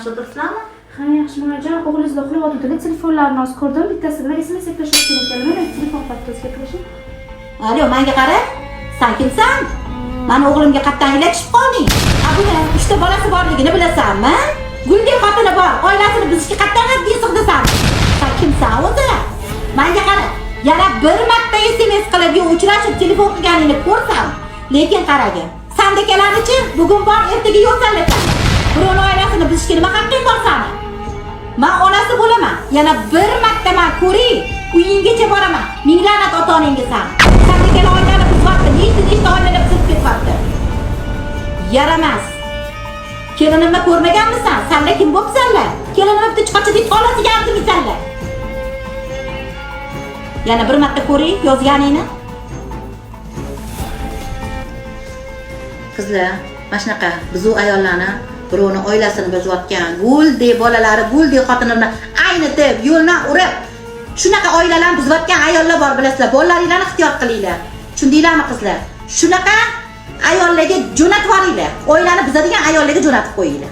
yaxshi o'tiribsizlarmi? Ha, yaxshi Mamajon, o'g'lingizni uxlayotganda telefonlarini hozir ko'rdim. Bittasida SMS gaplashayotgan ekan. Mana telefon qilib gaplashing. Alo, menga qara. Sen kimsan? Mani o'g'limga qatdan ilakishib qolding. Abuna 3 ta bolasi borligini bilasanmi? Guldek xotini bor, oilasini bizga qatdan qattiq sig'disan. Sen kimsan o'zi? Menga qara. Yana bir marta SMS qilib yo uchrashib telefon qilganingni ko'rsam, lekin qaragin. Sandekalarni-chi, bugun bor, ertaga yo'qsalasan. Birovning oilasini bizga nima haqqing bor sani? Men onasi bo'laman. Yana bir marta men ko'ray, uyinggacha boraman. Ming la'nat ota-onangga san. Sandekalar oilani buzibdi, nechta oilalar buzib ketyapti. Yaramas. Kelinimni ko'rmaganmisan? Senlar kim bo'psanlar? Kelinimni bitta chiqachidek xolasiga artimisanlar. Yana bir marta ko'ray yozganingni. Qizlar, mana shunaqa bizuv ayollarni birovning oilasini buzayotgan, guldek bolalari, guldek xotinlarni aynitib, yo'ldan urib, shunaqa oilalarni buzayotgan ayollar bor bilasizlar. Bolalaringlarni ehtiyot qilinglar. Tushundinglarmi qizlar? Shunaqa ayollarga jo'natib yuboringlar. Oilani buzadigan ayollarga jo'natib qo'yinglar.